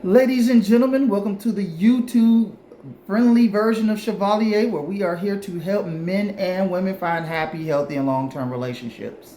Ladies and gentlemen, welcome to the YouTube friendly version of Chevalier, where we are here to help men and women find happy, healthy, and long term relationships.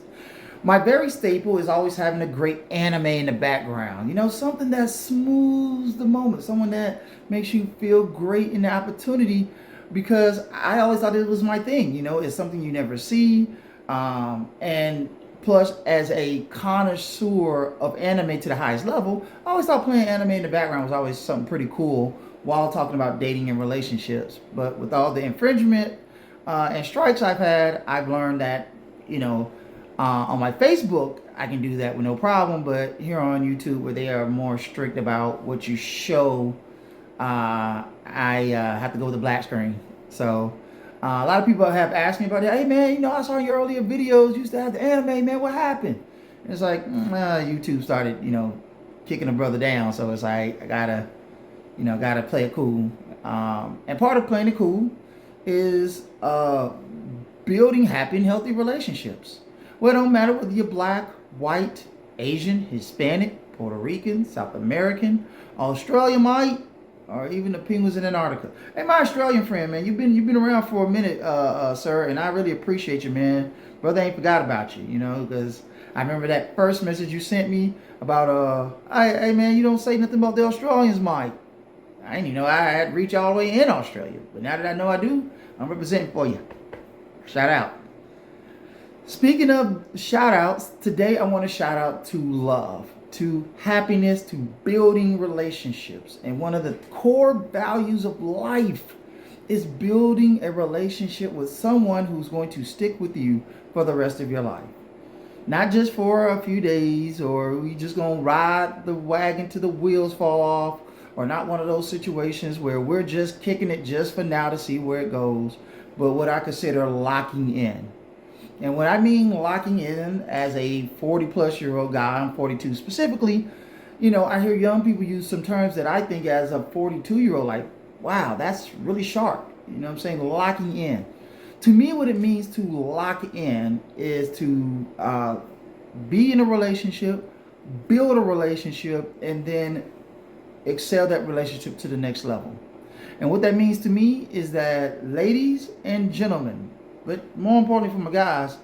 My very staple is always having a great anime in the background. You know, something that smooths the moment, someone that makes you feel great in the opportunity, because I always thought it was my thing. You know, it's something you never see. And plus, as a connoisseur of anime to the highest level, I always thought playing anime in the background was always something pretty cool while talking about dating and relationships. But with all the infringement and strikes I've had, I've learned that, you know, on my Facebook, I can do that with no problem, but here on YouTube, where they are more strict about what you show, I have to go with the black screen. So a lot of people have asked me about it. Hey man, you know, I saw your earlier videos. You used to have the anime, man. What happened? And it's like YouTube started, kicking a brother down. So it's like I gotta play it cool. And part of playing it cool is building happy and healthy relationships. Well, it don't matter whether you're black, white, Asian, Hispanic, Puerto Rican, South American, Australian, or even the penguins in Antarctica. Hey, my Australian friend, man, you've been around for a minute, sir, and I really appreciate you, man. Brother ain't forgot about you, because I remember that first message you sent me about, hey man, you don't say nothing about the Australians, Mike. I didn't even know I had to reach all the way in Australia, but now that I know I do, I'm representing for you. Shout out. Speaking of shout outs, today I want to shout out to love, to happiness, to building relationships. And one of the core values of life is building a relationship with someone who's going to stick with you for the rest of your life. Not just for a few days, or we just going to ride the wagon till the wheels fall off, or not one of those situations where we're just kicking it just for now to see where it goes, but what I consider locking in. And when I mean locking in as a 40 plus year old guy, I'm 42 specifically, I hear young people use some terms that I think as a 42-year-old, like, wow, that's really sharp. You know what I'm saying? Locking in. To me, what it means to lock in is to be in a relationship, build a relationship, and then excel that relationship to the next level. And what that means to me is that, ladies and gentlemen, but more importantly for my guys,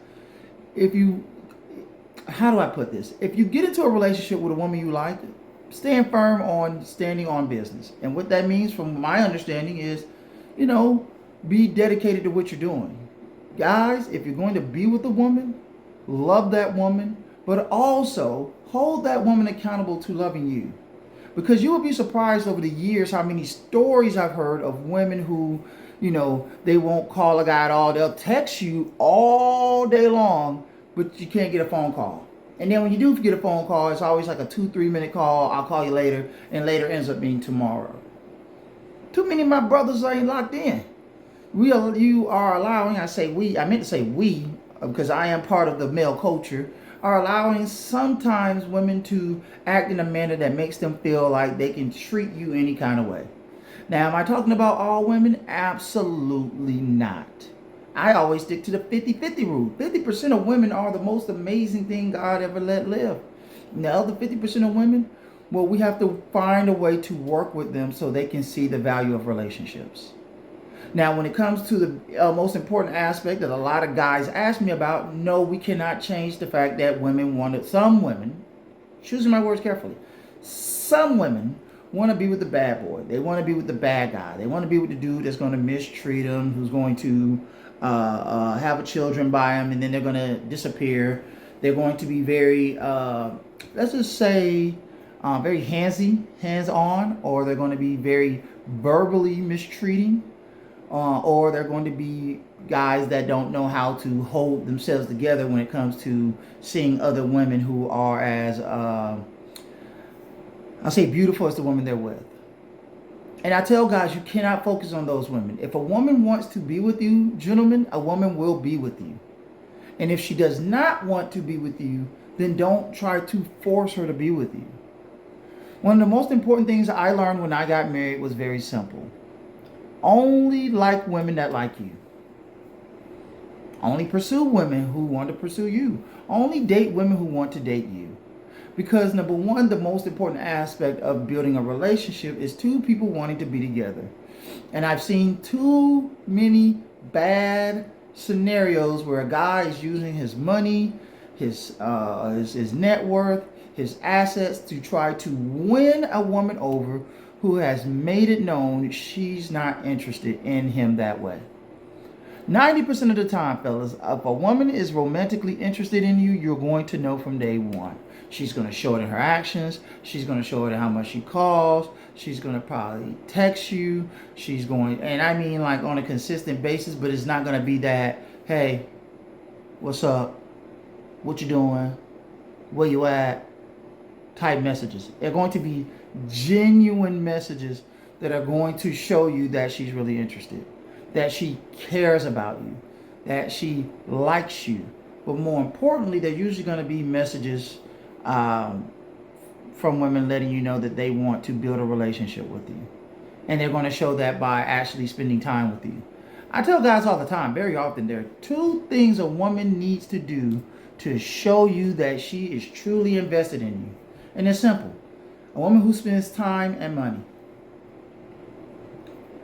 how do I put this? If you get into a relationship with a woman you like, stand firm on standing on business. And what that means, from my understanding, is, be dedicated to what you're doing. Guys, if you're going to be with a woman, love that woman, but also hold that woman accountable to loving you. Because you will be surprised over the years how many stories I've heard of women who, they won't call a guy at all. They'll text you all day long, but you can't get a phone call. And then when you do get a phone call, it's always like a 2-3 minute call. I'll call you later, and later ends up being tomorrow. Too many of my brothers ain't locked in. You are allowing, I meant to say we, because I am part of the male culture, are allowing sometimes women to act in a manner that makes them feel like they can treat you any kind of way. Now, am I talking about all women? Absolutely not. I always stick to the 50-50 rule. 50% of women are the most amazing thing God ever let live. And the other 50% of women, well, we have to find a way to work with them so they can see the value of relationships. Now, when it comes to the most important aspect that a lot of guys ask me about, no, we cannot change the fact that some women, choosing my words carefully, some women want to be with the bad boy. They want to be with the bad guy. They want to be with the dude that's going to mistreat them, who's going to have children by him, and then they're going to disappear. They're going to be very, let's just say, very hands-on, or they're going to be very verbally mistreating, or they're going to be guys that don't know how to hold themselves together when it comes to seeing other women who are as, I'll say, beautiful as the woman they're with. And I tell guys, you cannot focus on those women. If a woman wants to be with you, gentlemen, a woman will be with you. And if she does not want to be with you, then don't try to force her to be with you. One of the most important things I learned when I got married was very simple. Only like women that like you. Only pursue women who want to pursue you. Only date women who want to date you. Because number one, the most important aspect of building a relationship is two people wanting to be together. And I've seen too many bad scenarios where a guy is using his money, his net worth, his assets to try to win a woman over who has made it known she's not interested in him that way. 90% of the time, fellas, if a woman is romantically interested in you, you're going to know from day one. She's going to show it in her actions. She's going to show it in how much she calls. She's going to probably text you. She's going, and I mean like on a consistent basis, but it's not going to be that, hey, what's up? What you doing? Where you at? Type messages. They're going to be genuine messages that are going to show you that she's really interested, that she cares about you, that she likes you. But more importantly, they're usually going to be messages from women letting you know that they want to build a relationship with you. And they're going to show that by actually spending time with you. I tell guys all the time, very often, there are two things a woman needs to do to show you that she is truly invested in you. And it's simple. A woman who spends time and money.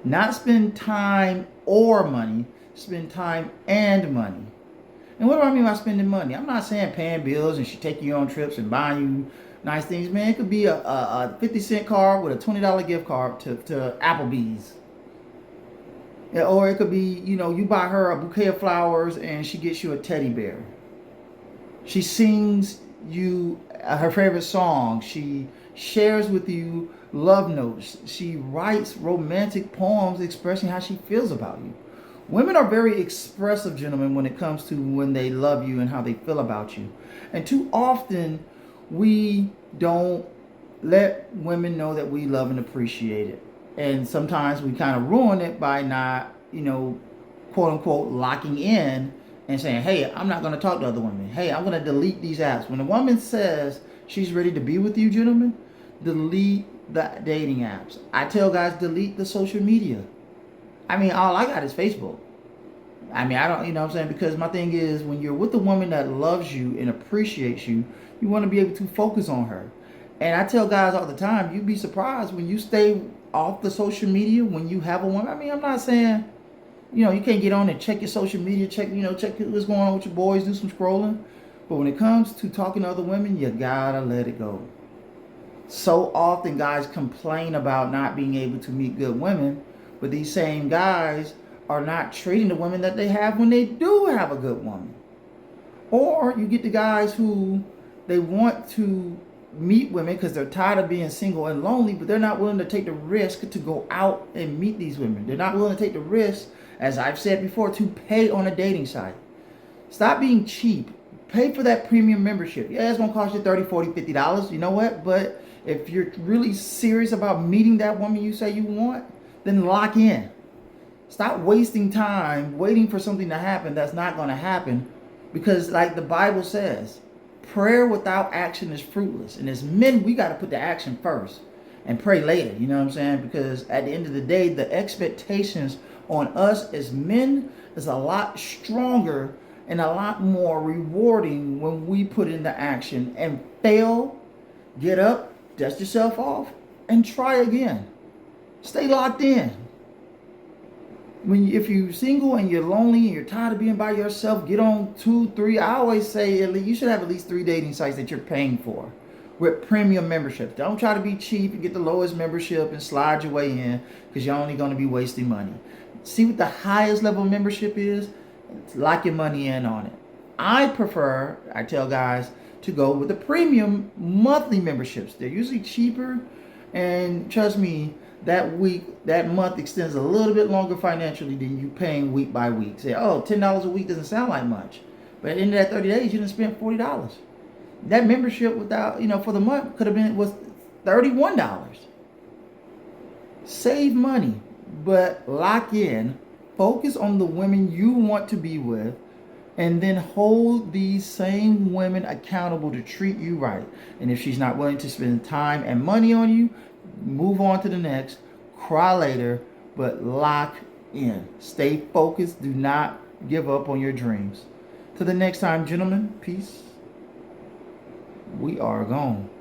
Not spend time or money, spend time and money. And what do I mean by spending money? I'm not saying paying bills and she taking you on trips and buying you nice things. Man, it could be a 50-cent card with a $20 gift card to Applebee's. Yeah, or it could be, you buy her a bouquet of flowers and she gets you a teddy bear. She sings you her favorite song. She shares with you love notes. She writes romantic poems expressing how she feels about you. Women are very expressive, gentlemen, when it comes to when they love you and how they feel about you. And too often, we don't let women know that we love and appreciate it. And sometimes we kind of ruin it by not, quote unquote, locking in and saying, hey, I'm not going to talk to other women. Hey, I'm going to delete these apps. When a woman says she's ready to be with you, gentlemen, delete the dating apps. I tell guys, delete the social media. I mean, all I got is Facebook. I mean, I don't, what I'm saying? Because my thing is, when you're with a woman that loves you and appreciates you, you want to be able to focus on her. And I tell guys all the time, you'd be surprised when you stay off the social media when you have a woman. I mean, I'm not saying, you can't get on and check your social media, check what's going on with your boys, do some scrolling. But when it comes to talking to other women, you gotta let it go. So often guys complain about not being able to meet good women, but these same guys are not treating the women that they have when they do have a good woman. Or you get the guys who they want to meet women because they're tired of being single and lonely, but they're not willing to take the risk to go out and meet these women. They're not willing to take the risk, as I've said before, to pay on a dating site. Stop being cheap. Pay for that premium membership. Yeah, it's going to cost you $30, $40, $50. You know what? But if you're really serious about meeting that woman you say you want, then lock in. Stop wasting time waiting for something to happen that's not going to happen. Because like the Bible says, prayer without action is fruitless. And as men, we got to put the action first and pray later. You know what I'm saying? Because at the end of the day, the expectations on us as men is a lot stronger and a lot more rewarding when we put into action and fail, get up, dust yourself off, and try again. Stay locked in. If you're single and you're lonely and you're tired of being by yourself, get on 2, 3. I always say you should have at least 3 dating sites that you're paying for with premium memberships. Don't try to be cheap and get the lowest membership and slide your way in, because you're only going to be wasting money. See what the highest level membership is. Lock your money in on it. I tell guys to go with the premium monthly memberships. They're usually cheaper, and trust me, that month extends a little bit longer financially than you paying week by week. Say, oh, $10 a week doesn't sound like much, but at the end of that 30 days, you done spent $40. That membership without, for the month was $31. Save money, but lock in. Focus on the women you want to be with, and then hold these same women accountable to treat you right. And if she's not willing to spend time and money on you, move on to the next. Cry later, but lock in. Stay focused. Do not give up on your dreams. Till the next time, gentlemen, peace. We are gone.